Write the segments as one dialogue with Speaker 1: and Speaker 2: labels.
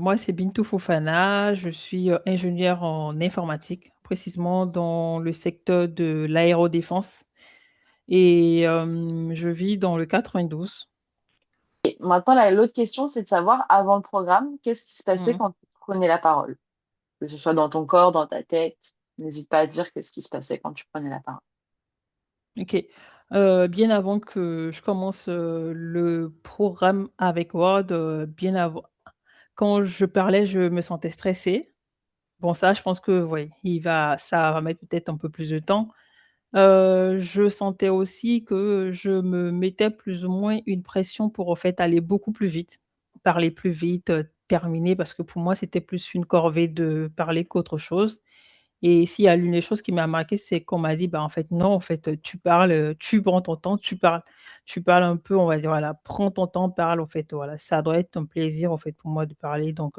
Speaker 1: Moi, c'est Bintou Fofana. Je suis ingénieure en informatique, précisément dans le secteur de l'aérodéfense. Et je vis dans le 92.
Speaker 2: Maintenant, l'autre question, c'est de savoir, avant le programme, qu'est-ce qui se passait
Speaker 1: Mhm.
Speaker 2: quand tu prenais la parole? Que ce soit dans ton corps, dans ta tête. N'hésite pas à dire qu'est-ce qui se passait quand tu prenais la parole.
Speaker 1: Ok. Bien avant que je commence le programme avec Word, bien avant, quand je parlais, je me sentais stressée. Bon, ça, je pense que oui, ça va mettre peut-être un peu plus de temps. Je sentais aussi que je me mettais plus ou moins une pression pour, en fait, aller beaucoup plus vite, parler plus vite, terminer, parce que pour moi, c'était plus une corvée de parler qu'autre chose. Et s'il y a l'une des choses qui m'a marqué, c'est qu'on m'a dit, bah, en fait, non, en fait, tu parles, tu prends ton temps, tu parles un peu, on va dire, voilà, prends ton temps, parle, en fait, voilà, ça doit être un plaisir, en fait, pour moi de parler. Donc,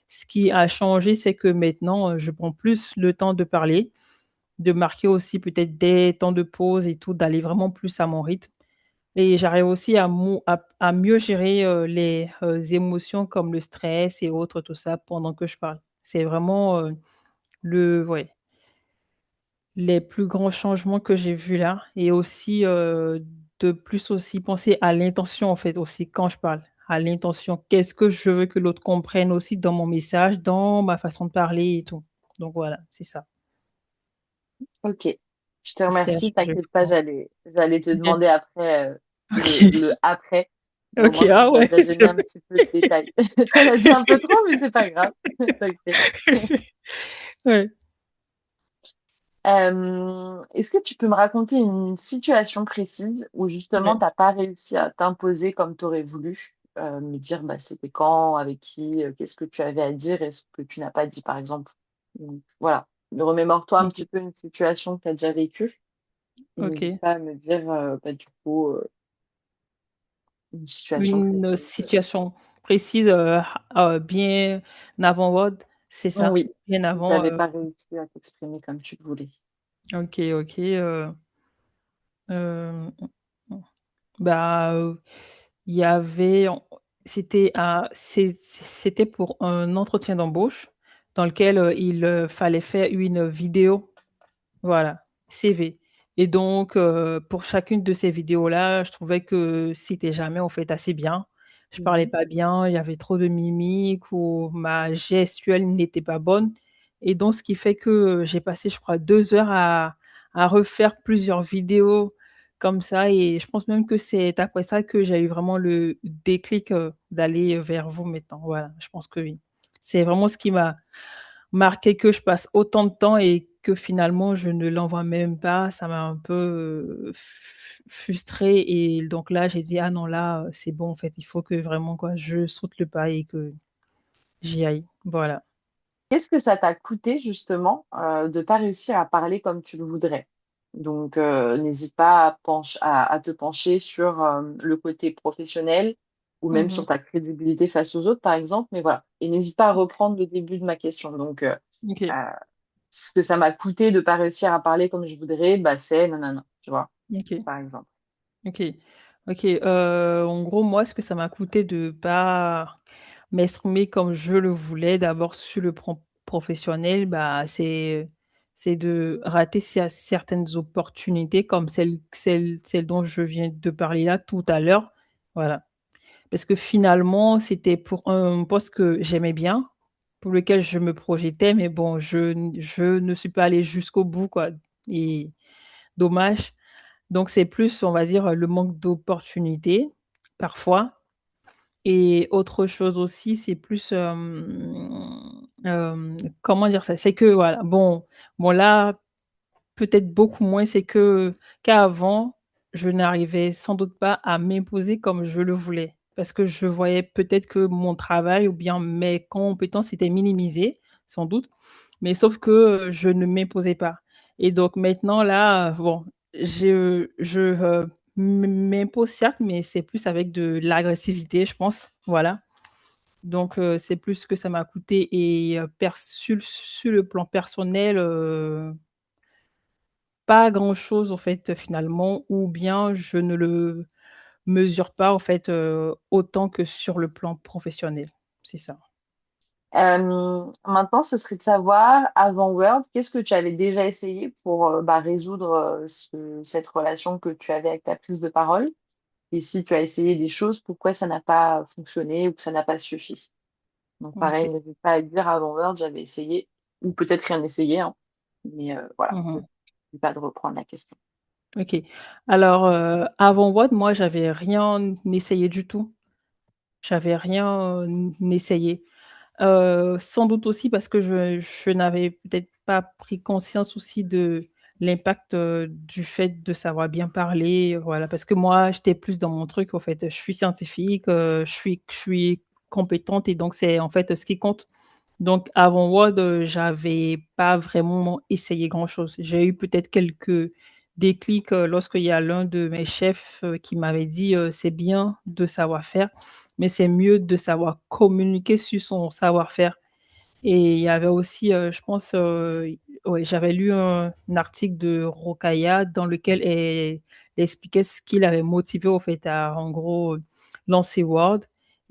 Speaker 1: ce qui a changé, c'est que maintenant, je prends plus le temps de parler, de marquer aussi peut-être des temps de pause et tout, d'aller vraiment plus à mon rythme. Et j'arrive aussi à mieux gérer les émotions comme le stress et autres, tout ça, pendant que je parle. C'est vraiment ouais, les plus grands changements que j'ai vus là. Et aussi, de plus aussi penser à l'intention, en fait, aussi, quand je parle. À l'intention. Qu'est-ce que je veux que l'autre comprenne aussi dans mon message, dans ma façon de parler et tout. Donc voilà, c'est ça.
Speaker 2: Ok. Je te
Speaker 1: C'est ce qui a
Speaker 2: remercie.
Speaker 1: changé
Speaker 2: T'inquiète
Speaker 1: pour
Speaker 2: pas,
Speaker 1: moi.
Speaker 2: j'allais te
Speaker 1: Ok.
Speaker 2: demander après
Speaker 1: Ok.
Speaker 2: le après. Mais au
Speaker 1: Ok.
Speaker 2: moins, tu
Speaker 1: Ah
Speaker 2: m'as
Speaker 1: ouais,
Speaker 2: déjà
Speaker 1: c'est
Speaker 2: donné un
Speaker 1: vrai.
Speaker 2: petit peu de détails. T'en as dit un peu trop, mais c'est pas grave. T'inquiète.
Speaker 1: Ouais.
Speaker 2: Est-ce que tu peux me raconter une situation précise où justement
Speaker 1: Ouais.
Speaker 2: t'as pas réussi à t'imposer comme tu aurais voulu? Me dire bah, c'était quand, avec qui, qu'est-ce que tu avais à dire et ce que tu n'as pas dit par exemple. Donc, voilà, remémore-toi un
Speaker 1: Ok.
Speaker 2: petit peu une situation que tu as déjà vécue et n'hésite
Speaker 1: Ok.
Speaker 2: pas à me dire bah, du coup une situation
Speaker 1: Une
Speaker 2: précise.
Speaker 1: situation précise, bien avant Word, c'est ça?
Speaker 2: Oui,
Speaker 1: Bien
Speaker 2: où tu
Speaker 1: avant,
Speaker 2: n'avais pas réussi à t'exprimer comme tu le voulais.
Speaker 1: OK, OK, hem, bah, il y avait on c'était pour un entretien d'embauche dans lequel, il, fallait faire une vidéo. Voilà, CV. Et donc, pour chacune de ces vidéos-là, je trouvais que c'était jamais, en fait, assez bien. Je parlais
Speaker 2: Mhm.
Speaker 1: pas bien, il y avait trop de mimiques ou ma gestuelle n'était pas bonne. Et donc ce qui fait que, j'ai passé, je crois, 2 heures à refaire plusieurs vidéos comme ça, et je pense même que c'est après ça que j'ai eu vraiment le déclic, d'aller vers vous maintenant. Voilà, je pense que oui. C'est vraiment ce qui m'a marqué, que je passe autant de temps et que finalement je ne l'envoie même pas. Ça m'a un peu, frustrée, et donc là, j'ai dit: «Ah non, là, c'est bon, en fait, il faut que vraiment, quoi, je saute le pas et que j'y aille». Voilà.
Speaker 2: Qu'est-ce que ça t'a coûté justement de pas réussir à parler comme tu le voudrais? Donc, n'hésite pas à te pencher sur le côté professionnel ou même
Speaker 1: Mmh.
Speaker 2: sur ta crédibilité face aux autres, par exemple. Mais voilà. Et n'hésite pas à reprendre le début de ma question. Donc,
Speaker 1: OK,
Speaker 2: euh, ce que ça m'a coûté de pas réussir à parler comme je voudrais, bah, c'est non, non, non, tu vois,
Speaker 1: OK,
Speaker 2: par exemple.
Speaker 1: OK, OK, en gros, moi, ce que ça m'a coûté de pas m'exprimer comme je le voulais, d'abord sur le plan professionnel, bah, c'est de rater certaines opportunités comme celle dont je viens de parler là tout à l'heure. Voilà. Parce que finalement, c'était pour un poste que j'aimais bien, pour lequel je me projetais, mais bon, je ne suis pas allée jusqu'au bout, quoi, et dommage. Donc c'est plus, on va dire, le manque d'opportunités, parfois. Et autre chose aussi, c'est plus, comment dire ça? C'est que voilà, bon là, peut-être beaucoup moins, c'est que qu'avant, je n'arrivais sans doute pas à m'imposer comme je le voulais. Parce que je voyais peut-être que mon travail ou bien mes compétences étaient minimisées, sans doute, mais sauf que, je ne m'imposais pas. Et donc maintenant là, bon, m'impose certes, mais c'est plus avec de l'agressivité, je pense, voilà. Donc c'est plus ce que ça m'a coûté, et sur le plan personnel, pas grand-chose en fait, finalement, ou bien je ne le mesure pas en fait, autant que sur le plan professionnel. C'est ça.
Speaker 2: Maintenant, ce serait de savoir, avant Word, qu'est-ce que tu avais déjà essayé pour résoudre cette relation que tu avais avec ta prise de parole? Et si tu as essayé des choses, pourquoi ça n'a pas fonctionné ou que ça n'a pas suffi? Donc pareil,
Speaker 1: OK.
Speaker 2: n'hésite pas à dire avant Word, j'avais essayé, ou peut-être rien essayé, hein. Mais voilà,
Speaker 1: Mmh.
Speaker 2: n'oublie pas de reprendre la question.
Speaker 1: OK. Alors, avant Watt, moi, j'avais rien essayé du tout. J'avais rien, essayé. Sans doute aussi parce que je n'avais peut-être pas pris conscience aussi de l'impact, du fait de savoir bien parler, voilà. Parce que moi, j'étais plus dans mon truc, en fait. Je suis scientifique, je suis compétente et donc c'est, en fait, ce qui compte. Donc avant Word, j'avais pas vraiment essayé grand-chose. J'ai eu peut-être quelques déclics, lorsqu'il y a l'un de mes chefs, qui m'avait dit, «C'est bien de savoir faire, mais c'est mieux de savoir communiquer sur son savoir-faire». Et il y avait aussi, je pense, ouais, j'avais lu un article de Rokhaya dans lequel elle expliquait ce qui l'avait motivé au fait à, en gros, lancer Word,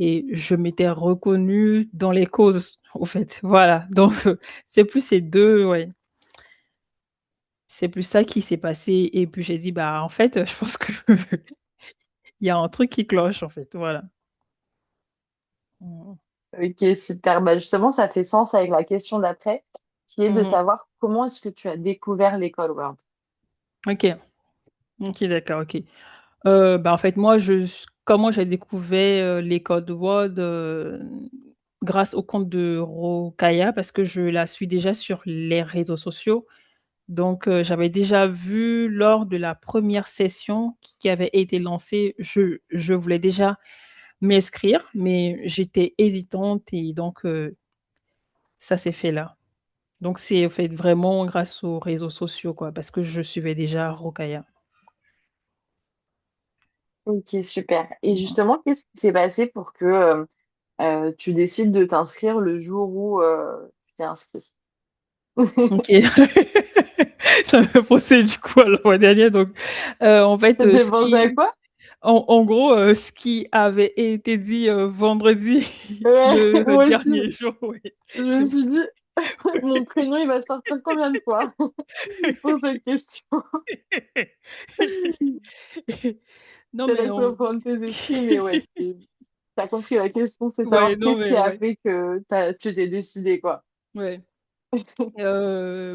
Speaker 1: et je m'étais reconnue dans les causes, au fait, voilà. Donc c'est plus ces 2, ouais, c'est plus ça qui s'est passé et puis j'ai dit: «Bah, en fait, je pense que il y a un truc qui cloche, en fait», voilà. Mmh.
Speaker 2: Ok, super. Bah, justement, ça fait sens avec la question d'après, qui est de
Speaker 1: Mmh.
Speaker 2: savoir comment est-ce que tu as découvert l'école Word.
Speaker 1: OK. OK, d'accord, OK. Bah, en fait, moi, comment j'ai découvert, les codes Word, grâce au compte de Rokhaya parce que je la suis déjà sur les réseaux sociaux. Donc, j'avais déjà vu lors de la première session qui avait été lancée, je voulais déjà m'inscrire, mais j'étais hésitante et donc, ça s'est fait là. Donc c'est, en fait, vraiment grâce aux réseaux sociaux, quoi, parce que je suivais déjà Rokhaya.
Speaker 2: Ok, super. Et
Speaker 1: Mmh.
Speaker 2: justement, qu'est-ce qui s'est passé pour que tu décides de t'inscrire le jour où tu t'es inscrit?
Speaker 1: OK. Ça me fait penser du coup à la fois dernière donc, en fait,
Speaker 2: Ça te fait penser à quoi?
Speaker 1: en gros, ce qui avait été dit, vendredi,
Speaker 2: Ouais,
Speaker 1: le
Speaker 2: moi aussi,
Speaker 1: dernier jour, oui,
Speaker 2: je
Speaker 1: c'est
Speaker 2: me
Speaker 1: pour
Speaker 2: suis
Speaker 1: ça.
Speaker 2: dit, mon prénom, il va sortir combien de fois pour cette question?
Speaker 1: Non,
Speaker 2: Je te
Speaker 1: mais
Speaker 2: laisse
Speaker 1: on
Speaker 2: reprendre tes esprits, mais ouais, t'as compris la question, c'est
Speaker 1: ouais,
Speaker 2: savoir
Speaker 1: non,
Speaker 2: qu'est-ce
Speaker 1: mais
Speaker 2: qui a
Speaker 1: ouais,
Speaker 2: fait que tu t'es décidé, quoi.
Speaker 1: ouais.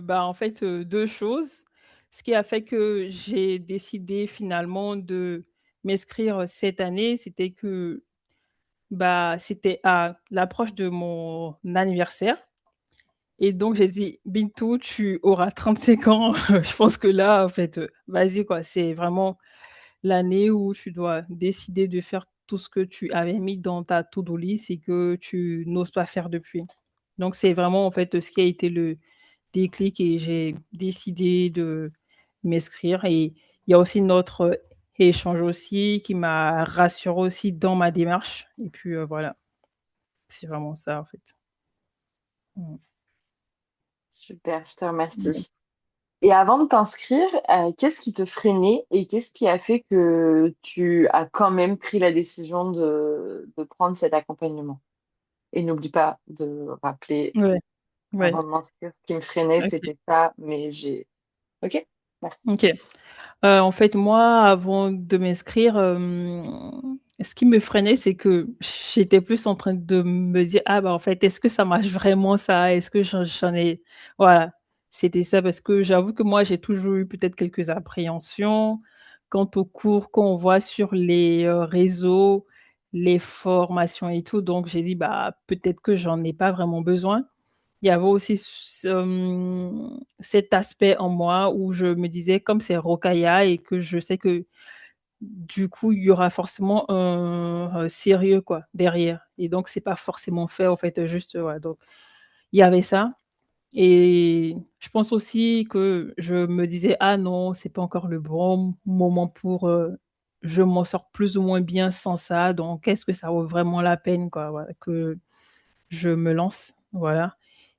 Speaker 1: Bah, en fait, 2 choses. Ce qui a fait que j'ai décidé finalement de m'inscrire cette année, c'était que, bah, c'était à l'approche de mon anniversaire et donc j'ai dit: «Bintou, tu auras 35 ans, je pense que là, en fait, vas-y quoi, c'est vraiment l'année où tu dois décider de faire tout ce que tu avais mis dans ta to-do list et que tu n'oses pas faire depuis». Donc c'est vraiment, en fait, ce qui a été le déclic et j'ai décidé de m'inscrire et il y a aussi notre échange aussi qui m'a rassurée aussi dans ma démarche et puis, voilà, c'est vraiment ça, en fait. Mmh.
Speaker 2: Super, je te
Speaker 1: Ouais.
Speaker 2: remercie. Et avant de t'inscrire, qu'est-ce qui te freinait et qu'est-ce qui a fait que tu as quand même pris la décision de prendre cet accompagnement? Et n'oublie pas de rappeler
Speaker 1: Ouais, ouais,
Speaker 2: avant de m'inscrire, ce qui me freinait,
Speaker 1: OK,
Speaker 2: c'était ça, mais j'ai OK, merci.
Speaker 1: OK. En fait, moi, avant de m'inscrire, ce qui me freinait, c'est que j'étais plus en train de me dire: «Ah bah, en fait, est-ce que ça marche vraiment ça? Est-ce que j'en ai» voilà, c'était ça parce que j'avoue que moi, j'ai toujours eu peut-être quelques appréhensions quant aux cours qu'on voit sur les, réseaux, les formations et tout, donc j'ai dit: «Bah, peut-être que j'en ai pas vraiment besoin». Il y avait aussi cet aspect en moi où je me disais comme c'est rocailla et que je sais que du coup, il y aura forcément un sérieux quoi, derrière et donc c'est pas forcément fait en fait, juste, voilà donc il y avait ça et je pense aussi que je me disais: «Ah non, c'est pas encore le bon moment pour, je m'en sors plus ou moins bien sans ça, donc est-ce que ça vaut vraiment la peine quoi?» voilà, que je me lance, voilà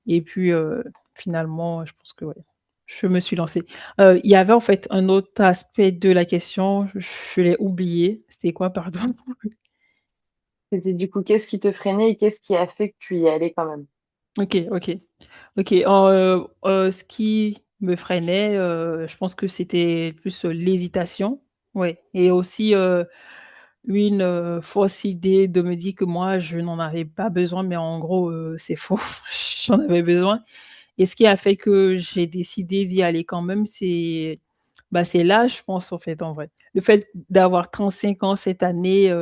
Speaker 1: et puis, finalement, je pense que ouais, je me suis lancée. Il y avait en fait un autre aspect de la question, je l'ai oublié. C'était quoi, pardon?
Speaker 2: C'était du coup, qu'est-ce qui te freinait et qu'est-ce qui a fait que tu y allais quand même?
Speaker 1: OK, OK. OK, ce qui me freinait, je pense que c'était plus, l'hésitation, ouais et aussi, une, fausse idée de me dire que moi je n'en avais pas besoin, mais en gros, c'est faux. J'en avais besoin et ce qui a fait que j'ai décidé d'y aller quand même, c'est, bah, c'est l'âge, je pense, en fait, en vrai. Le fait d'avoir 35 ans cette année,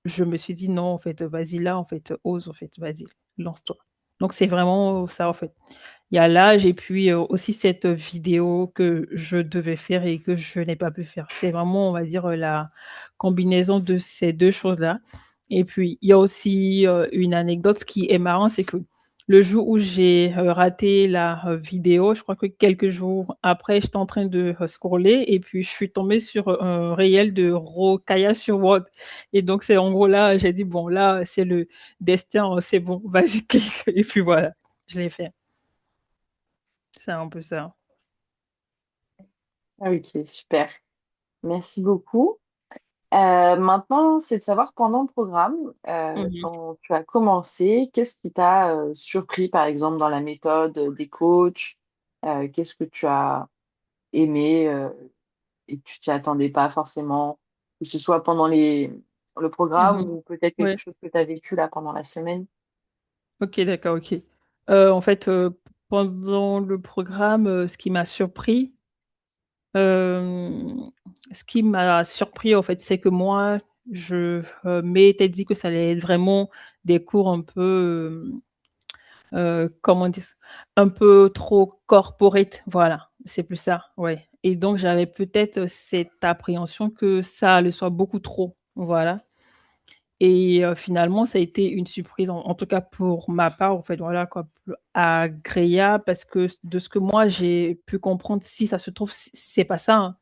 Speaker 1: je me suis dit: «Non, en fait, vas-y là, en fait, ose, en fait, vas-y, lance-toi». Donc c'est vraiment ça, en fait. Il y a l'âge et puis, aussi cette vidéo que je devais faire et que je n'ai pas pu faire. C'est vraiment, on va dire, la combinaison de ces 2 choses-là et puis il y a aussi, une anecdote. Ce qui est marrant, c'est que le jour où j'ai, raté la, vidéo, je crois que quelques jours après, j'étais en train de, scroller et puis je suis tombée sur, un réel de Rokhaya Surworld et donc c'est en gros là, j'ai dit: «Bon là, c'est le destin, c'est bon, vas-y clique» et puis voilà, je l'ai fait. C'est un peu ça.
Speaker 2: Ah, OK, super. Merci beaucoup. Maintenant, c'est de savoir pendant le programme,
Speaker 1: Mmh mh.
Speaker 2: quand tu as commencé, qu'est-ce qui t'a, surpris, par exemple, dans la méthode, des coachs? Qu'est-ce que tu as aimé, et que tu t'y attendais pas forcément? Que ce soit pendant le programme
Speaker 1: Mmh.
Speaker 2: ou peut-être quelque
Speaker 1: Ouais.
Speaker 2: chose que tu as vécu là pendant la semaine?
Speaker 1: OK, d'accord, OK. En fait, pendant le programme, hem, ce qui m'a surpris, en fait, c'est que moi, je, m'étais dit que ça allait être vraiment des cours un peu, comment dire ça? Un peu trop corporate, voilà, c'est plus ça, ouais et donc j'avais peut-être, cette appréhension que ça le soit beaucoup trop, voilà. Et finalement, ça a été une surprise, en tout cas pour ma part, en fait, voilà quoi, p agréable parce que de ce que moi j'ai pu comprendre, si ça se trouve, c'est pas ça, hein.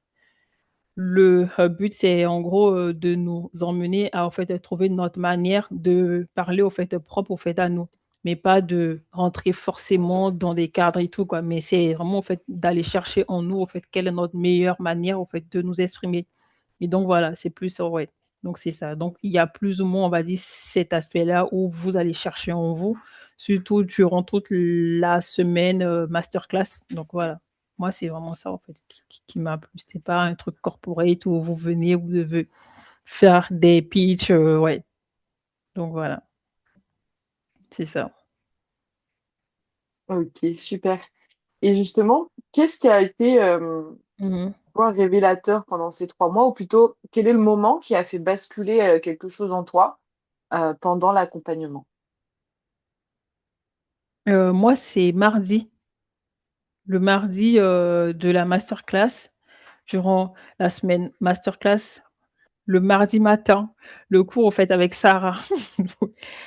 Speaker 1: Le, but, c'est en gros, de nous emmener à, en fait, trouver notre manière de parler, au fait, propre, au fait, à nous. Mais pas de rentrer forcément dans des cadres et tout, quoi. Mais c'est vraiment, en fait, d'aller chercher en nous, en fait, quelle est notre meilleure manière, en fait, de nous exprimer. Et donc voilà, c'est plus ouais, donc c'est ça. Donc il y a plus ou moins, on va dire, cet aspect-là où vous allez chercher en vous, surtout durant toute la semaine, masterclass. Donc voilà, moi, c'est vraiment ça, en fait, qui m'a plu. C'était pas un truc corporate où vous venez, vous devez faire des pitchs, ouais. Donc voilà, c'est ça.
Speaker 2: OK, super. Et justement, qu'est-ce qui a été,
Speaker 1: Mmh.
Speaker 2: toi, révélateur pendant ces 3 mois? Ou plutôt, quel est le moment qui a fait basculer, quelque chose en toi, pendant l'accompagnement?
Speaker 1: Moi, c'est mardi, le mardi, de la masterclass, durant la semaine masterclass. Le mardi matin, le cours, en fait, avec Sarah.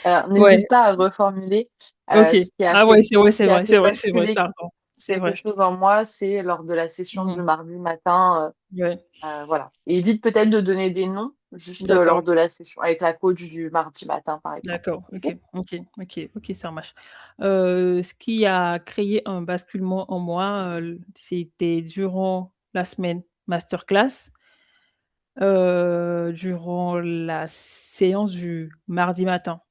Speaker 2: Alors,
Speaker 1: Ouais,
Speaker 2: n'hésite pas à reformuler,
Speaker 1: OK. Ah ouais, c'est vrai,
Speaker 2: ce
Speaker 1: c'est
Speaker 2: qui a
Speaker 1: vrai,
Speaker 2: fait
Speaker 1: c'est vrai, c'est vrai,
Speaker 2: basculer
Speaker 1: pardon. C'est
Speaker 2: quelque
Speaker 1: vrai.
Speaker 2: chose en moi, c'est lors de la session
Speaker 1: Mmh
Speaker 2: du
Speaker 1: mh.
Speaker 2: mardi matin,
Speaker 1: Ouais,
Speaker 2: voilà. Et évite peut-être de donner des noms, juste, lors
Speaker 1: d'accord,
Speaker 2: de la session avec la coach du mardi matin, par exemple.
Speaker 1: d'accord,
Speaker 2: OK?
Speaker 1: OK, OK, OK, OK, ça marche. Ce qui a créé un basculement en moi, c'était durant la semaine masterclass, durant la séance du mardi matin.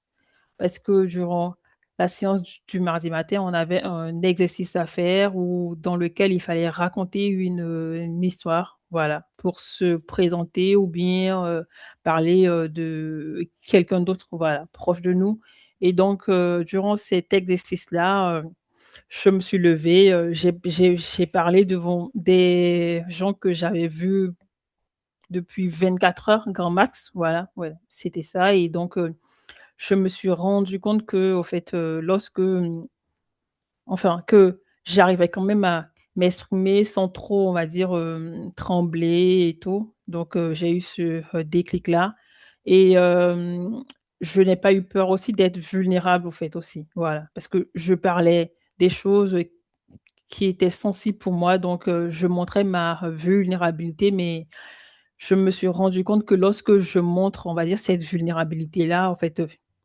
Speaker 1: Parce que durant la séance du mardi matin, on avait un exercice à faire où dans lequel il fallait raconter une histoire, voilà, pour se présenter ou bien, parler, de quelqu'un d'autre, voilà, proche de nous et donc durant cet exercice-là, je me suis levée, j'ai parlé devant des gens que j'avais vus depuis 24 heures grand max, voilà, ouais, c'était ça et donc je me suis rendu compte qu'au fait, lorsque, enfin que j'arrivais quand même à m'exprimer sans trop, on va dire, trembler et tout. Donc j'ai eu ce, déclic-là et je n'ai pas eu peur aussi d'être vulnérable, au fait, aussi. Voilà, parce que je parlais des choses, qui étaient sensibles pour moi donc je montrais ma vulnérabilité mais je me suis rendu compte que lorsque je montre, on va dire, cette vulnérabilité-là, en fait,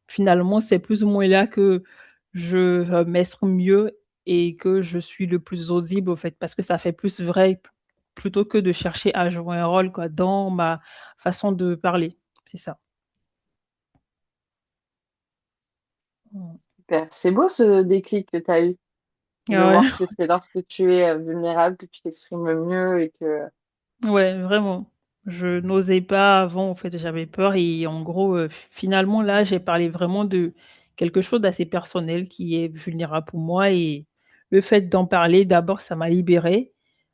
Speaker 1: finalement, c'est plus ou moins là que je, m'exprime mieux et que je suis le plus audible, au fait, parce que ça fait plus vrai plutôt que de chercher à jouer un rôle, quoi, dans ma façon de parler. C'est ça. Mmh.
Speaker 2: Super. C'est beau ce déclic que tu as eu, de
Speaker 1: Ah ouais.
Speaker 2: voir que c'est lorsque tu es, vulnérable que tu t'exprimes le mieux et que
Speaker 1: Ouais, vraiment. Je n'osais pas avant, en fait, j'avais peur et en gros, finalement, là, j'ai parlé vraiment de quelque chose d'assez personnel qui est vulnérable pour moi et le fait d'en parler, d'abord, ça m'a libérée.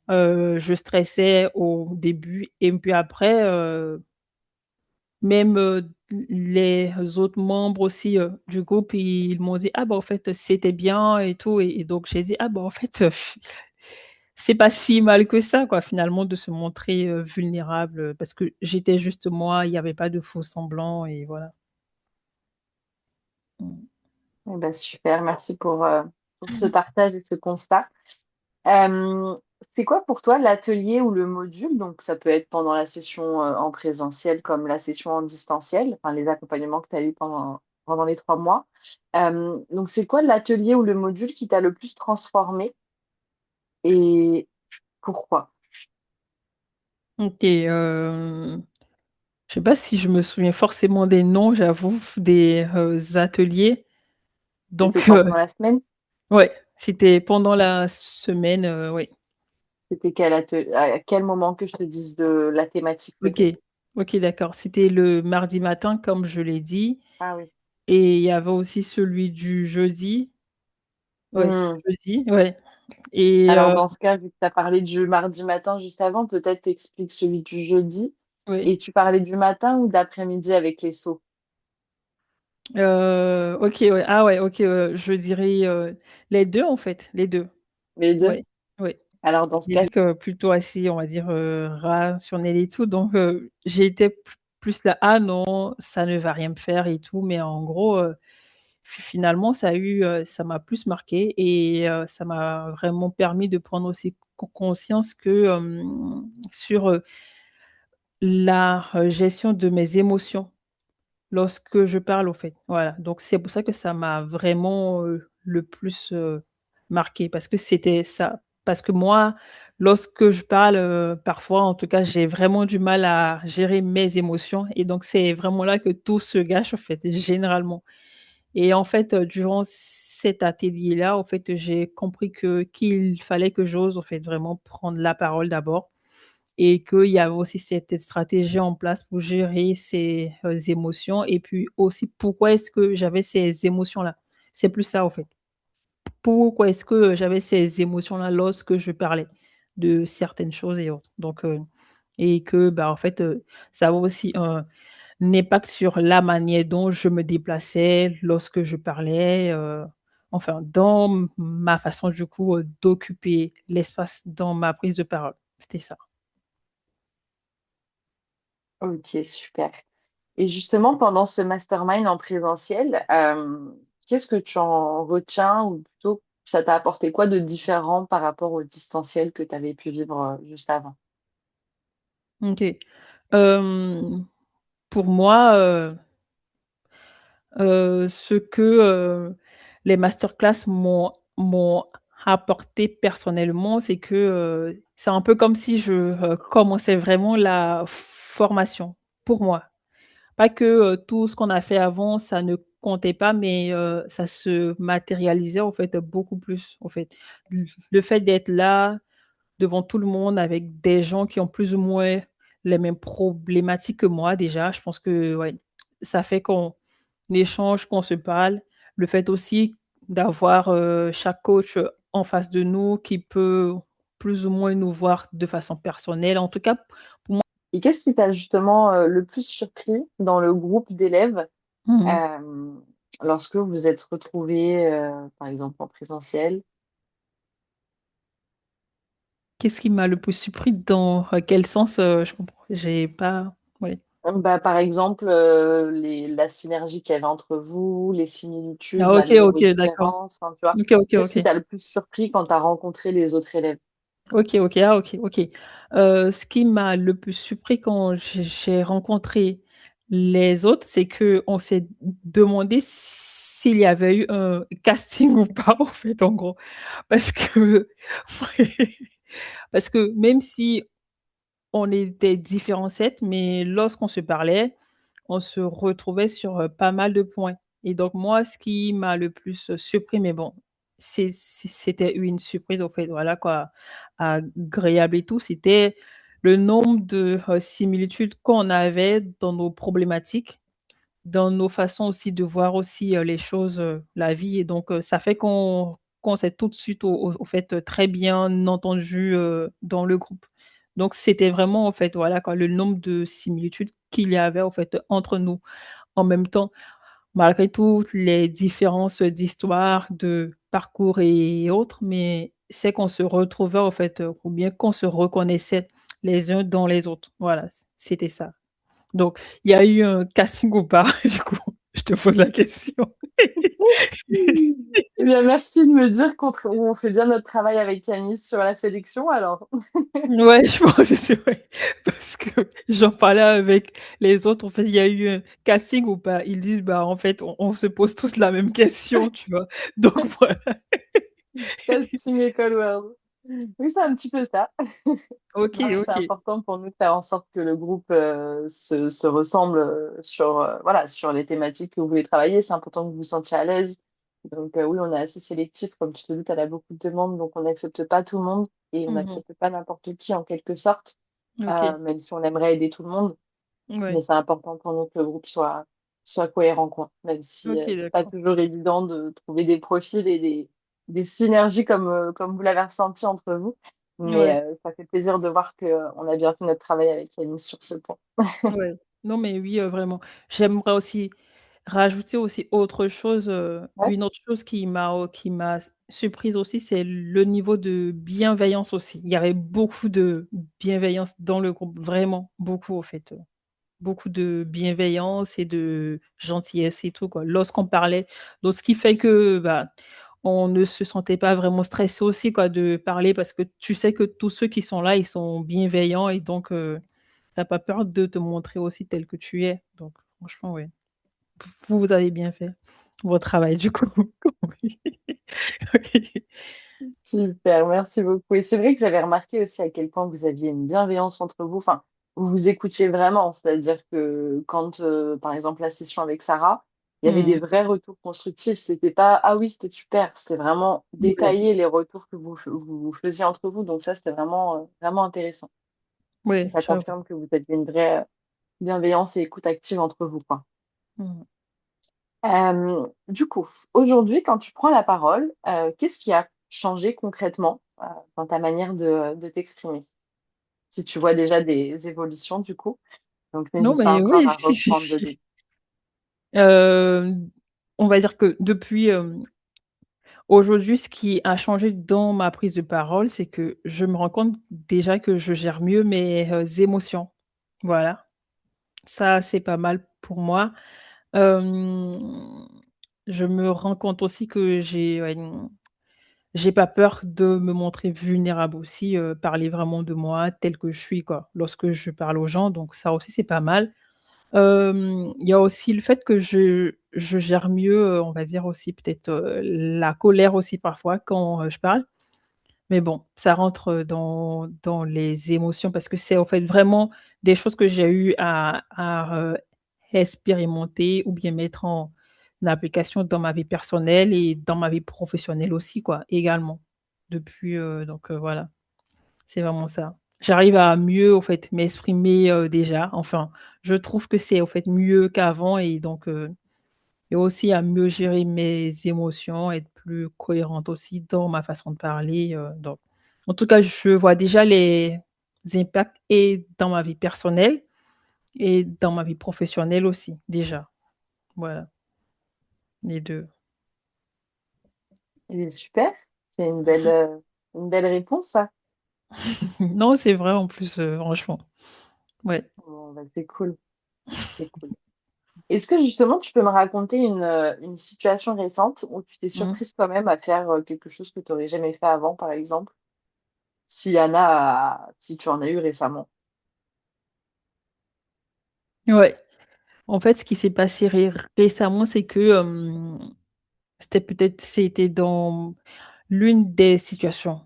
Speaker 1: Je stressais au début et puis après, même, les autres membres aussi, du groupe, ils m'ont dit: «Ah bah, en fait, c'était bien et tout» et donc j'ai dit: «Ah bah, en fait, c'est pas si mal que ça quoi, finalement, de se montrer, vulnérable, parce que j'étais juste moi, il y avait pas de faux semblants et voilà». Mmh.
Speaker 2: eh bah, super, merci pour ce partage et ce constat. Hem, c'est quoi pour toi l'atelier ou le module, donc ça peut être pendant la session, en présentiel comme la session en distanciel, enfin les accompagnements que tu as eus pendant les 3 mois. Donc c'est quoi l'atelier ou le module qui t'a le plus transformé et pourquoi?
Speaker 1: OK, je sais pas si je me souviens forcément des noms, j'avoue, des, ateliers
Speaker 2: C'était
Speaker 1: donc
Speaker 2: quand pendant la semaine?
Speaker 1: ouais, c'était pendant la semaine, oui.
Speaker 2: C'était à quel moment que je te dise de la thématique
Speaker 1: OK,
Speaker 2: peut-être?
Speaker 1: OK, d'accord. C'était le mardi matin comme je l'ai dit
Speaker 2: Ah oui.
Speaker 1: et il y avait aussi celui du jeudi, ouais,
Speaker 2: Mmh.
Speaker 1: jeudi, ouais et
Speaker 2: Alors dans ce cas, vu que tu as parlé du mardi matin juste avant, peut-être tu celui du jeudi
Speaker 1: oui.
Speaker 2: et tu parlais du matin ou d'après-midi avec les sauts?
Speaker 1: OK, ouais. Ah ouais, OK, je dirais, les 2 en fait, les 2.
Speaker 2: Les 2.
Speaker 1: Ouais, ouais.
Speaker 2: Alors dans ce
Speaker 1: Des
Speaker 2: cas,
Speaker 1: mecs, plutôt assez, on va dire, rationnels et tout donc j'ai été plus là: «Ah non, ça ne va rien me faire et tout» mais en gros, finalement ça m'a plus marqué et ça m'a vraiment permis de prendre aussi conscience que, sur, la, gestion de mes émotions. Lorsque je parle, au fait, voilà, donc c'est pour ça que ça m'a vraiment, le plus, marquée parce que c'était ça. Parce que moi, lorsque je parle, parfois, en tout cas, j'ai vraiment du mal à gérer mes émotions et donc c'est vraiment là que tout se gâche, en fait, généralement et en fait, durant cet atelier-là, en fait, j'ai compris qu'il fallait que j'ose, en fait, vraiment prendre la parole d'abord et qu'il y avait aussi cette stratégie en place pour gérer ces, émotions et puis aussi pourquoi est-ce que j'avais ces émotions-là? C'est plus ça, en fait. Pourquoi est-ce que j'avais ces émotions-là lorsque je parlais de certaines choses et autres? Donc et que, bah, en fait, ça avait aussi un impact sur la manière dont je me déplaçais lorsque je parlais, enfin dans ma façon du coup, d'occuper l'espace dans ma prise de parole. C'était ça.
Speaker 2: OK, super. Et justement, pendant ce mastermind en présentiel, qu'est-ce que tu en retiens ou plutôt ça t'a apporté quoi de différent par rapport au distanciel que tu avais pu vivre, juste avant?
Speaker 1: OK. Hem, pour moi, ce que, les masterclass m'ont apporté personnellement, c'est que, c'est un peu comme si je, commençais vraiment la formation, pour moi. Pas que, tout ce qu'on a fait avant, ça ne comptait pas, mais, ça se matérialisait, en fait, beaucoup plus, en fait. Le fait d'être là, devant tout le monde avec des gens qui ont plus ou moins les mêmes problématiques que moi déjà. Je pense que ouais, ça fait qu'on échange, qu'on se parle. Le fait aussi d'avoir, chaque coach, en face de nous qui peut plus ou moins nous voir de façon personnelle. En tout cas,
Speaker 2: Et qu'est-ce qui t'a justement, le plus surpris dans le groupe d'élèves,
Speaker 1: mmh mh.
Speaker 2: hem, lorsque vous vous êtes retrouvés, par exemple en présentiel?
Speaker 1: Qu'est-ce qui m'a le plus surpris dans, quel sens, je comprends j'ai pas ouais.
Speaker 2: Bah, par exemple, les la synergie qu'il y avait entre vous, les similitudes
Speaker 1: Ah OK,
Speaker 2: malgré vos
Speaker 1: OK, d'accord.
Speaker 2: différences, enfin, tu vois?
Speaker 1: OK, OK,
Speaker 2: Qu'est-ce qui
Speaker 1: OK.
Speaker 2: t'a le plus surpris quand tu as rencontré les autres élèves?
Speaker 1: OK, OK, ah OK, OK. Ce qui m'a le plus surpris quand j'ai rencontré les autres, c'est qu'on s'est demandé s'il y avait eu un casting ou pas, en fait, en gros. Parce que parce que même si on était différents certes, mais lorsqu'on se parlait, on se retrouvait sur, pas mal de points. et donc moi, ce qui m'a le plus, surpris, mais bon, c'était une surprise, au fait, voilà quoi, agréable et tout, c'était le nombre de, similitudes qu'on avait dans nos problématiques, dans nos façons aussi de voir aussi, les choses, la vie, et donc ça fait qu'on s'est tout de suite au fait, très bien entendu dans le groupe. Donc c'était vraiment, en fait, voilà quoi, le nombre de similitudes qu'il y avait, en fait, entre nous. En même temps, malgré toutes les différences d'histoire, de parcours et autres, mais c'est qu'on se retrouvait, en fait, ou bien qu'on se reconnaissait les uns dans les autres. Voilà, c'était ça. Donc, il y a eu un casting ou pas? Du coup, je te pose la question.
Speaker 2: Eh bien, merci de me dire on fait bien notre travail avec Yanis sur la sélection alors.
Speaker 1: Ouais, je pense que c'est vrai, parce que j'en parlais avec les autres. En fait, il y a eu un casting ou pas? Ils disent: «Bah, en fait, on se pose tous la même question», tu vois? Donc voilà.
Speaker 2: Casting École World. Oui, c'est un petit peu ça.
Speaker 1: OK,
Speaker 2: Non, mais c'est
Speaker 1: OK.
Speaker 2: important pour nous de faire en sorte que le groupe se ressemble sur, voilà, sur les thématiques que vous voulez travailler. C'est important que vous vous sentiez à l'aise. Donc oui, on est assez sélectif. Comme tu te doutes, elle a beaucoup de demandes, donc on n'accepte pas tout le monde et on
Speaker 1: Mmh.
Speaker 2: n'accepte pas n'importe qui en quelque sorte,
Speaker 1: OK.
Speaker 2: même si on aimerait aider tout le monde. Mais
Speaker 1: Ouais.
Speaker 2: c'est important pour nous que le groupe soit cohérent, quoi. Même si
Speaker 1: OK,
Speaker 2: c'est pas
Speaker 1: d'accord.
Speaker 2: toujours évident de trouver des profils et des synergies comme vous l'avez ressenti entre vous. Mais
Speaker 1: Ouais,
Speaker 2: ça fait plaisir de voir qu'on a bien fait notre travail avec Yannis sur ce point.
Speaker 1: ouais. Non, mais oui, vraiment. J'aimerais aussi rajouter aussi autre chose,
Speaker 2: Ouais,
Speaker 1: une autre chose qui m'a surprise aussi, c'est le niveau de bienveillance aussi. Il y avait beaucoup de bienveillance dans le groupe, vraiment beaucoup, au fait, beaucoup de bienveillance et de gentillesse et tout, quoi. Lorsqu'on parlait, donc ce qui fait que, bah, on ne se sentait pas vraiment stressé aussi, quoi, de parler, parce que tu sais que tous ceux qui sont là, ils sont bienveillants, et donc tu pas peur de te montrer aussi tel que tu es. Donc franchement, ouais. Vous avez bien fait votre travail, du coup. Oui. Oui.
Speaker 2: super, merci beaucoup. Et c'est vrai que j'avais remarqué aussi à quel point vous aviez une bienveillance entre vous. Enfin, vous vous écoutiez vraiment. C'est-à-dire que quand, par exemple, la session avec Sarah, il y avait des
Speaker 1: Mmh.
Speaker 2: vrais retours constructifs. C'était pas, ah oui, c'était super. C'était vraiment
Speaker 1: Ouais,
Speaker 2: détaillé les retours que vous faisiez entre vous. Donc ça, c'était vraiment, vraiment intéressant. Et
Speaker 1: ouais,
Speaker 2: ça
Speaker 1: j'avoue.
Speaker 2: confirme que vous aviez une vraie bienveillance et écoute active entre vous, quoi.
Speaker 1: Mmh.
Speaker 2: Du coup, aujourd'hui, quand tu prends la parole, qu'est-ce qui a changé concrètement, dans ta manière de t'exprimer? Si tu vois déjà des évolutions du coup, donc
Speaker 1: Non,
Speaker 2: n'hésite pas
Speaker 1: mais
Speaker 2: encore
Speaker 1: oui,
Speaker 2: à
Speaker 1: si, si,
Speaker 2: reprendre le
Speaker 1: si.
Speaker 2: début.
Speaker 1: On va dire que depuis, aujourd'hui, ce qui a changé dans ma prise de parole, c'est que je me rends compte déjà que je gère mieux mes, émotions. Voilà, ça, c'est pas mal pour moi. Hem, je me rends compte aussi que j'ai pas peur de me montrer vulnérable aussi, parler vraiment de moi tel que je suis, quoi, lorsque je parle aux gens, donc ça aussi, c'est pas mal. Il y a aussi le fait que je gère mieux, on va dire aussi peut-être, la colère aussi parfois quand, je parle. Mais bon, ça rentre, dans les émotions, parce que c'est en fait vraiment des choses que j'ai eu à expérimenter ou bien mettre en application dans ma vie personnelle et dans ma vie professionnelle aussi, quoi, également. Depuis, donc voilà, c'est vraiment ça. J'arrive à mieux, en fait, m'exprimer, déjà, enfin, je trouve que c'est, en fait, mieux qu'avant, et donc et aussi à mieux gérer mes émotions, être plus cohérente aussi dans ma façon de parler, donc en tout cas, je vois déjà les impacts, et dans ma vie personnelle et dans ma vie professionnelle aussi, déjà. Voilà, les 2.
Speaker 2: Eh bien super, c'est une belle réponse ça.
Speaker 1: Non, c'est vrai en plus, franchement. Ouais.
Speaker 2: Bon bah, c'est cool, c'est cool. Est-ce que justement tu peux me raconter une situation récente où tu t'es
Speaker 1: Mmh.
Speaker 2: surprise toi-même à faire, quelque chose que tu aurais jamais fait avant, par exemple? S'il y en a, si tu en as eu récemment?
Speaker 1: Ouais. En fait, ce qui s'est passé récemment, c'est que, c'était dans l'une des situations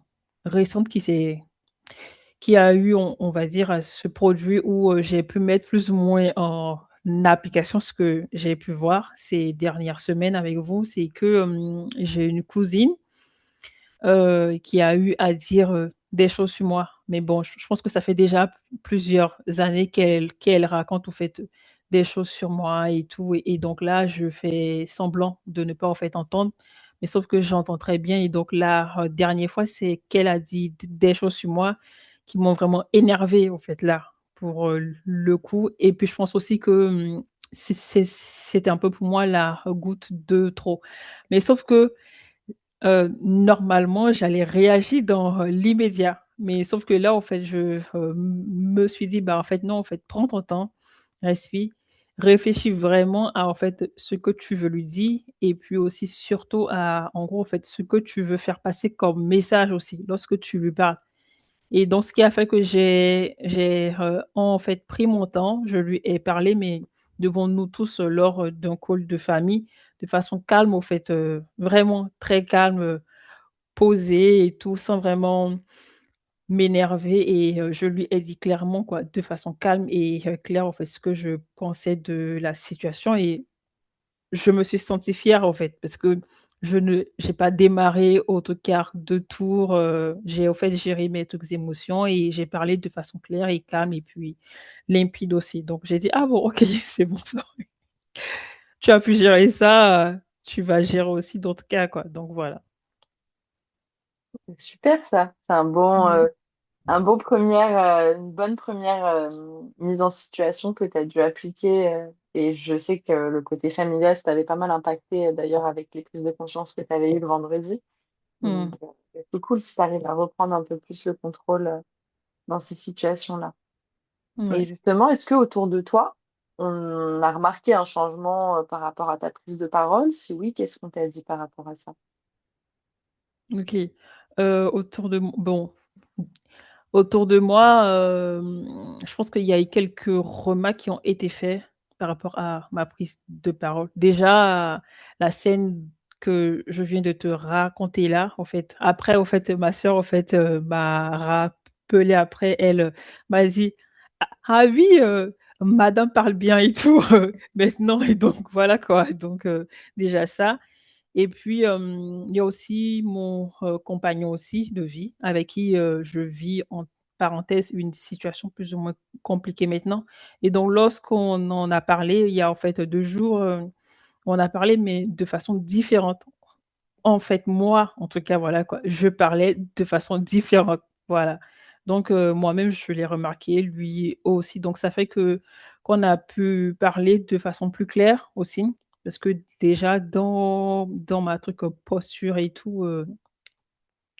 Speaker 1: récentes qui a eu, on va dire, ce produit où, j'ai pu mettre plus ou moins en application, ce que j'ai pu voir ces dernières semaines avec vous, c'est que, j'ai une cousine, qui a eu à dire, des choses sur moi. Mais bon, je pense que ça fait déjà plusieurs années qu'elle raconte, en fait, des choses sur moi et tout et donc là, je fais semblant de ne pas, en fait, entendre, mais sauf que j'entends très bien et donc la, dernière fois, c'est qu'elle a dit des choses sur moi qui m'ont vraiment énervée, en fait, là, pour, le coup et puis je pense aussi que, c'était un peu pour moi la goutte de trop. Mais sauf que normalement, j'allais réagir dans, l'immédiat. Mais sauf que là, en fait, me suis dit: «Bah, en fait, non, en fait, prends ton temps, respire, réfléchis vraiment à, en fait, ce que tu veux lui dire et puis aussi surtout à, en gros, en fait, ce que tu veux faire passer comme message aussi lorsque tu lui parles». Et donc ce qui a fait que en fait, pris mon temps, je lui ai parlé, mais devant nous tous, lors, d'un call de famille, de façon calme, au fait, vraiment très calme, posée et tout, sans vraiment m'énerver et je lui ai dit clairement, quoi, de façon calme et claire, en fait, ce que je pensais de la situation et je me suis sentie fière, en fait, parce que j'ai pas démarré au quart de tour, j'ai, en fait, géré mes toutes émotions et j'ai parlé de façon claire et calme et puis limpide aussi. Donc j'ai dit: «Ah bon, OK, c'est bon ça. Tu as pu gérer ça, tu vas gérer aussi d'autres cas, quoi». Donc voilà.
Speaker 2: C'est super ça. C'est
Speaker 1: Mmh.
Speaker 2: un beau première, une bonne première mise en situation que tu as dû appliquer. Et je sais que le côté familial, ça t'avait pas mal impacté d'ailleurs avec les prises de conscience que tu avais eues le vendredi. Donc,
Speaker 1: Mmh.
Speaker 2: c'est cool si tu arrives à reprendre un peu plus le contrôle dans ces situations-là. Et
Speaker 1: Ouais.
Speaker 2: justement, est-ce que autour de toi, on a remarqué un changement par rapport à ta prise de parole? Si oui, qu'est-ce qu'on t'a dit par rapport à ça?
Speaker 1: OK. Autour de bon, autour de moi, je pense qu'il y a eu quelques remarques qui ont été faits par rapport à ma prise de parole. Déjà, la scène que je viens de te raconter là, en fait, après, au fait, ma sœur, en fait, m'a rappelé après, elle, m'a dit: «Ah ah oui, madame parle bien et tout, maintenant» et donc voilà quoi, donc déjà ça et puis, il y a aussi mon, compagnon aussi de vie avec qui, je vis en parenthèse une situation plus ou moins compliquée maintenant et donc lorsqu'on en a parlé, il y a en fait 2 jours, on a parlé mais de façon différente. En fait, moi, en tout cas, voilà quoi, je parlais de façon différente, voilà. Donc moi-même, je l'ai remarqué, lui aussi. Donc ça fait que qu'on a pu parler de façon plus claire aussi, parce que déjà dans ma truc, posture et tout,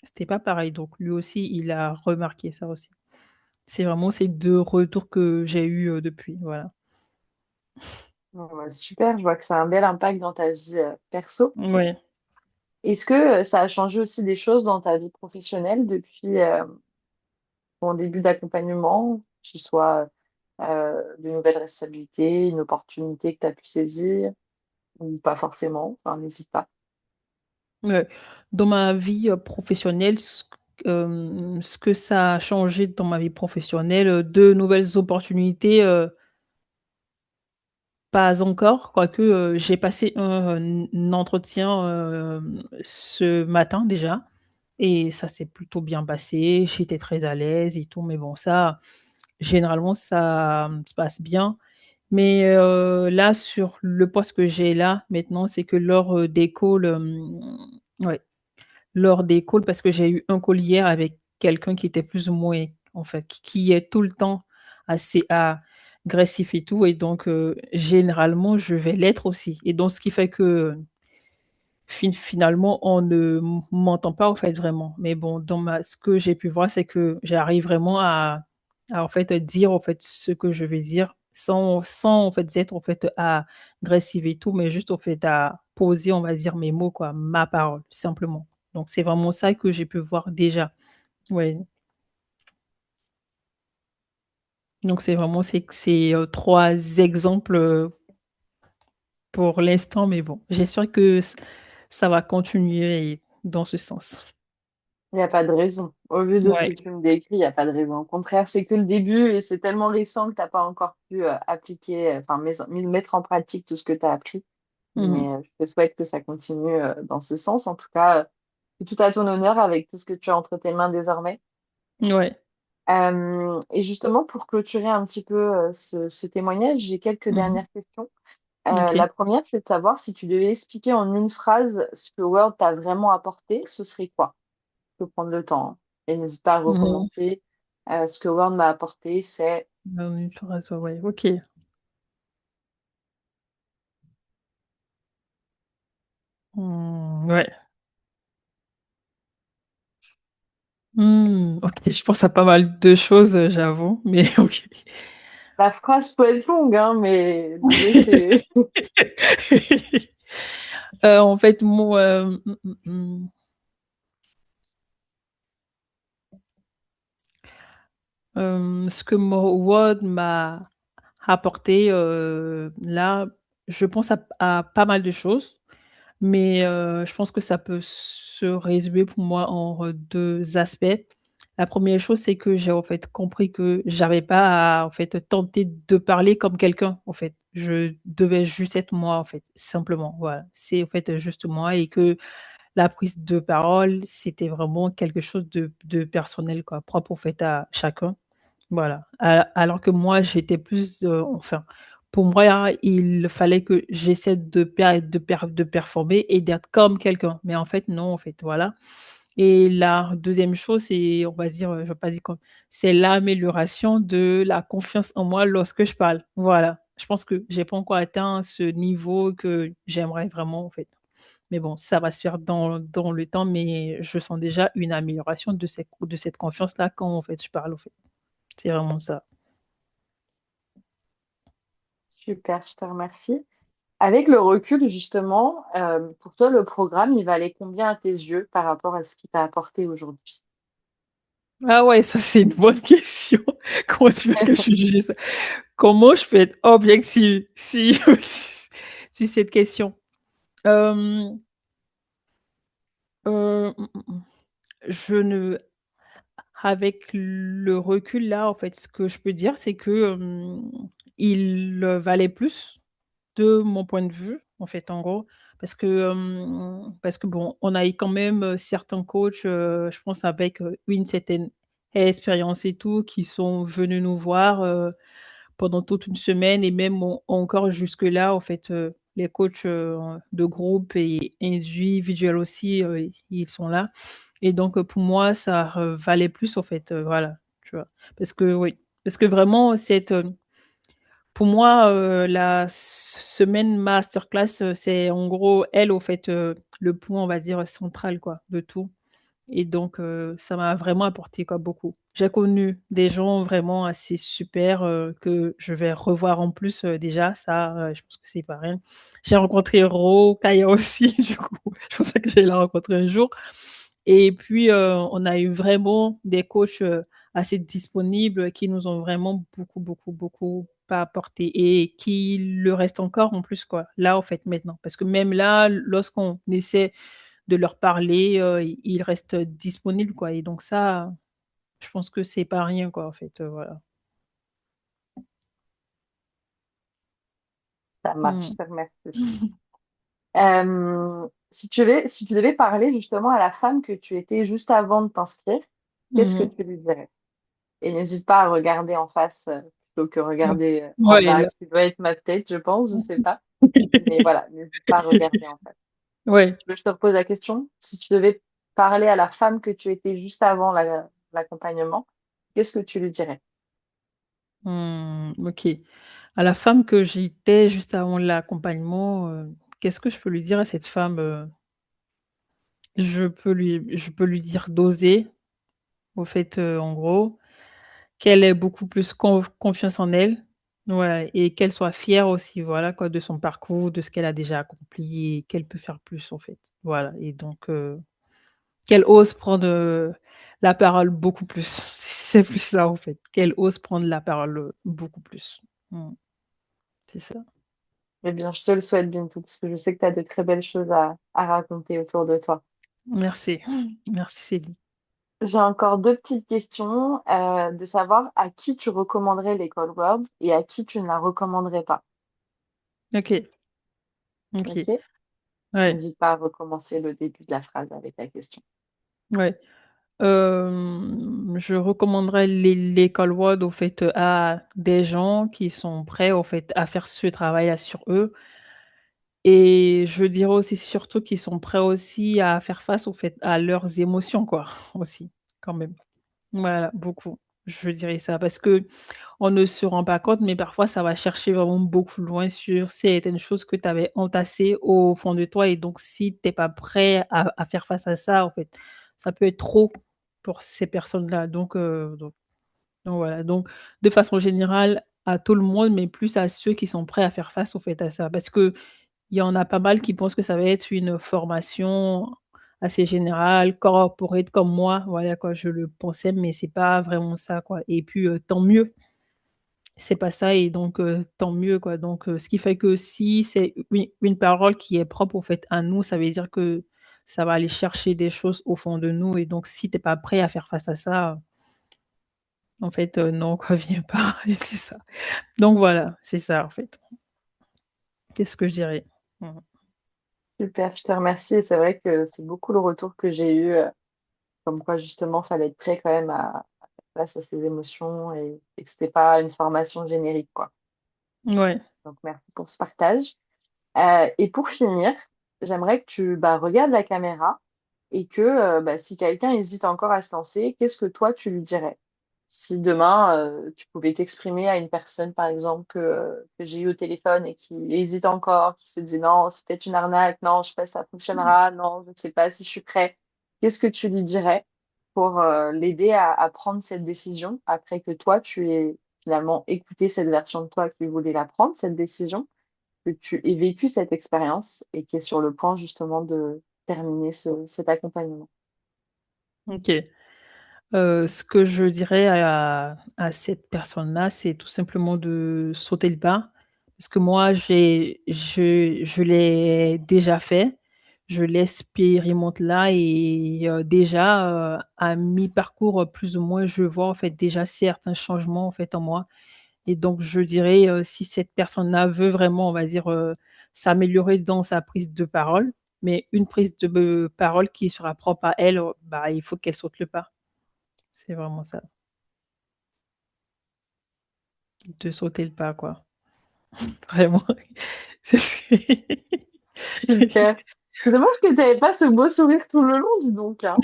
Speaker 1: c'était pas pareil. Donc lui aussi, il a remarqué ça aussi. C'est vraiment ces 2 retours que j'ai eus, depuis, voilà.
Speaker 2: Bon, bah, super, je vois que ça a un bel impact dans ta vie perso.
Speaker 1: Ouais.
Speaker 2: Est-ce que ça a changé aussi des choses dans ta vie professionnelle depuis ton début d'accompagnement, que ce soit de nouvelles responsabilités, une opportunité que tu as pu saisir ou pas forcément? Enfin, n'hésite pas.
Speaker 1: Ouais. Dans ma vie, professionnelle, ce que ça a changé dans ma vie professionnelle, de nouvelles opportunités, pas encore, quoique, j'ai passé un entretien, ce matin déjà et ça s'est plutôt bien passé. J'étais très à l'aise et tout, mais bon ça, généralement ça, se passe bien. Mais, là, sur le poste que j'ai là, maintenant, c'est que lors, des calls, ouais. Lors des calls, parce que j'ai eu un call hier avec quelqu'un qui était plus ou moins en fait, qui est tout le temps assez agressif et tout et donc généralement, je vais l'être aussi et donc ce qui fait que, finalement, on ne m'entend pas, en fait, vraiment. Mais bon, dans ma ce que j'ai pu voir, c'est que j'arrive vraiment à, en fait, dire, en fait, ce que je veux dire sans, en fait, être, en fait, agressive et tout, mais juste, en fait, à poser, on va dire, mes mots, quoi, ma parole, simplement. Donc c'est vraiment ça que j'ai pu voir déjà. Ouais, donc c'est vraiment ces 3 exemples, pour l'instant, mais bon, j'espère que ça va continuer dans ce sens.
Speaker 2: Il y a pas de raison. Au vu de ce que
Speaker 1: Ouais.
Speaker 2: tu me décris, il y a pas de raison. Au contraire, c'est que le début et c'est tellement récent que tu as pas encore pu, appliquer, enfin mettre en pratique tout ce que tu as appris. Mais,
Speaker 1: Mmh.
Speaker 2: je te souhaite que ça continue, dans ce sens. En tout cas, c'est tout à ton honneur avec tout ce que tu as entre tes mains désormais.
Speaker 1: Ouais.
Speaker 2: Et justement pour clôturer un petit peu, ce témoignage, j'ai quelques
Speaker 1: Mmh.
Speaker 2: dernières questions. La
Speaker 1: OK.
Speaker 2: première, c'est de savoir si tu devais expliquer en une phrase ce que Word t'a vraiment apporté, ce serait quoi? Tu peux prendre le temps, hein, et n'hésite pas à
Speaker 1: Mmh.
Speaker 2: recommencer. Ce que Word m'a apporté, c'est
Speaker 1: Une phrase, ouais, OK. Ouais. OK, je pense à pas mal de choses, j'avoue, mais OK.
Speaker 2: la phrase peut être longue, hein, mais l'idée c'est
Speaker 1: En fait, mon, ce que mon Word m'a apporté, là, je pense à pas mal de choses, mais je pense que ça peut se résumer pour moi en 2 aspects. La première chose, c'est que j'ai, en fait, compris que j'avais pas à, en fait, tenter de parler comme quelqu'un, en fait. Je devais juste être moi, en fait, simplement, voilà. C'est, en fait, juste moi et que la prise de parole, c'était vraiment quelque chose de personnel, quoi, propre, en fait, à chacun. Voilà, alors que moi, j'étais plus, enfin, pour moi, il fallait que j'essaie de performer et d'être comme quelqu'un. Mais en fait, non, en fait, voilà. Et la deuxième chose, c'est, on va dire, je vais pas dire comme c'est l'amélioration de la confiance en moi lorsque je parle. Voilà. Je pense que j'ai pas encore atteint ce niveau que j'aimerais vraiment, en fait. Mais bon, ça va se faire dans le temps, mais je sens déjà une amélioration de cette confiance-là quand, en fait, je parle, en fait. C'est vraiment ça.
Speaker 2: super, je te remercie. Avec le recul justement, pour toi le programme, il valait combien à tes yeux par rapport à ce qu'il t'a apporté aujourd'hui?
Speaker 1: Ah ouais, ça c'est une bonne question. Comment tu veux que je juge ça? Comment je peux être objective sur cette question? Hem, mmh. Je ne Avec le recul là, en fait, ce que je peux dire, c'est que, il, valait plus de mon point de vue, en fait, en gros, parce que bon, on a eu quand même, certains coachs, je pense avec, une certaine expérience et tout, qui sont venus nous voir, pendant toute une semaine et même encore jusque-là, en fait, les coachs, de groupe et individuels aussi, ils sont là et donc pour moi, ça, valait plus, en fait, voilà, tu vois? Parce que oui, parce que vraiment pour moi, la semaine masterclass, c'est en gros elle, au fait, le point, on va dire, central, quoi, de tout et donc ça m'a vraiment apporté, quoi, beaucoup. J'ai connu des gens vraiment assez super, que je vais revoir en plus, déjà ça, je pense que c'est pas rien. J'ai rencontré Ro Kaya aussi du coup, je pensais que j'allais la rencontrer un jour et puis, on a eu vraiment des coachs, assez disponibles qui nous ont vraiment beaucoup, beaucoup, beaucoup apporté et qui le restent encore en plus, quoi, là, en fait, maintenant. Parce que même là, lorsqu'on essaie de leur parler, ils restent disponibles, quoi et donc ça, je pense que c'est pas rien, quoi, en fait, voilà.
Speaker 2: Ça marche,
Speaker 1: Mmh.
Speaker 2: je te remercie. Si tu devais parler justement à la femme que tu étais juste avant de t'inscrire, qu'est-ce
Speaker 1: Mmh
Speaker 2: que
Speaker 1: mh.
Speaker 2: tu lui dirais? Et n'hésite pas à regarder en face, plutôt que
Speaker 1: Ouais.
Speaker 2: regarder, en
Speaker 1: Ouais,
Speaker 2: bas,
Speaker 1: là.
Speaker 2: qui doit être ma tête, je pense, je sais pas. Mais voilà, n'hésite pas à regarder en face.
Speaker 1: Ouais.
Speaker 2: Tu veux que je te repose la question? Si tu devais parler à la femme que tu étais juste avant l'accompagnement, qu'est-ce que tu lui dirais?
Speaker 1: OK. À la femme que j'étais juste avant l'accompagnement, qu'est-ce que je peux lui dire à cette femme, je peux lui dire d'oser, au fait, en gros, qu'elle ait beaucoup plus confiance en elle, ouais et qu'elle soit fière aussi, voilà quoi, de son parcours, de ce qu'elle a déjà accompli et qu'elle peut faire plus, en fait. Voilà et donc qu'elle ose prendre, la parole beaucoup plus. C'est plus ça, en fait, qu'elle ose prendre la parole, beaucoup plus. Mmh, c'est ça.
Speaker 2: Eh bien, je te le souhaite Bintou, parce que je sais que tu as de très belles choses à raconter autour de toi.
Speaker 1: Merci. Merci Céline.
Speaker 2: J'ai encore deux petites questions, de savoir à qui tu recommanderais l'école Word et à qui tu ne la recommanderais pas.
Speaker 1: OK, OK.
Speaker 2: OK?
Speaker 1: Ouais,
Speaker 2: N'hésite pas à recommencer le début de la phrase avec la question.
Speaker 1: ouais. Je recommanderais l'école Word, au fait, à des gens qui sont prêts, au fait, à faire ce travail-là sur eux et je dirais aussi surtout qu'ils sont prêts aussi à faire face, au fait, à leurs émotions, quoi, aussi, quand même. Voilà, beaucoup. Je dirais ça parce qu'on ne se rend pas compte, mais parfois ça va chercher vraiment beaucoup loin sur certaines choses que tu avais entassées au fond de toi et donc si tu es pas prêt à faire face à ça, en fait, ça peut être trop pour ces personnes-là. Donc voilà, donc de façon générale, à tout le monde, mais plus à ceux qui sont prêts à faire face, au fait, à ça. Parce qu'il y en a pas mal qui pensent que ça va être une formation assez générale, corporate comme moi, voilà quoi, je le pensais, mais c'est pas vraiment ça, quoi et puis, tant mieux, c'est pas ça et donc tant mieux, quoi donc ce qui fait que si c'est une parole qui est propre, au fait, à nous, ça veut dire que ça va aller chercher des choses au fond de nous et donc si tu es pas prêt à faire face à ça, en fait, non quoi, viens pas et c'est ça. Donc voilà, c'est ça, en fait. C'est ce que je dirais. Mmh.
Speaker 2: Super, je te remercie et c'est vrai que c'est beaucoup le retour que j'ai eu, comme quoi justement fallait être prêt quand même à faire face à ses émotions et que c'était pas une formation générique, quoi.
Speaker 1: Ouais.
Speaker 2: Donc merci pour ce partage. Et pour finir, j'aimerais que tu, bah, regardes la caméra et que, bah, si quelqu'un hésite encore à se lancer, qu'est-ce que toi tu lui dirais? Si demain, tu pouvais t'exprimer à une personne, par exemple, que j'ai eu au téléphone et qui hésite encore, qui se dit: «Non, c'est peut-être une arnaque. Non, je sais pas si ça fonctionnera. Non, je ne sais pas si je suis prêt». Qu'est-ce que tu lui dirais pour, l'aider à prendre cette décision après que toi, tu aies finalement écouté cette version de toi qui voulait la prendre, cette décision, que tu aies vécu cette expérience et qui est sur le point justement de terminer cet accompagnement?
Speaker 1: OK. Ce que je dirais à cette personne-là, c'est tout simplement de sauter le pas. Parce que moi, je l'ai déjà fait. Je l'expérimente là et déjà, à mi-parcours, plus ou moins, je vois, en fait, déjà certains changements, en fait, en moi et donc je dirais, si cette personne-là veut vraiment, on va dire, s'améliorer dans sa prise de parole, mais une prise de parole qui sera propre à elle, bah, il faut qu'elle saute le pas. C'est vraiment ça, de sauter le pas, quoi. Vraiment, c'est ce
Speaker 2: Super. C'est dommage que tu avais pas ce beau sourire tout le long, dis donc, hein.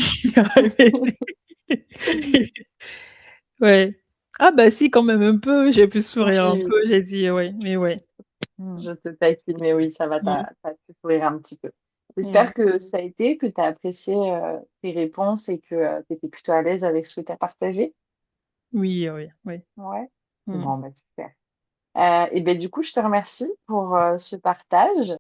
Speaker 1: Ouais. Ah bah si, quand même un peu, j'ai pu
Speaker 2: Oui,
Speaker 1: sourire un peu,
Speaker 2: oui,
Speaker 1: j'ai dit: «Ouais, mais ouais». Mmh.
Speaker 2: je te taquine, mais oui, ça va, tu
Speaker 1: Mmh.
Speaker 2: as pu sourire un petit peu.
Speaker 1: Mmh.
Speaker 2: J'espère que ça a été, que tu as apprécié, tes réponses et que, tu étais plutôt à l'aise avec ce que tu as partagé.
Speaker 1: Oui, oui, oui.
Speaker 2: Ouais?
Speaker 1: Mmh.
Speaker 2: Bon, bah, super. Et beh, du coup, je te remercie pour, ce partage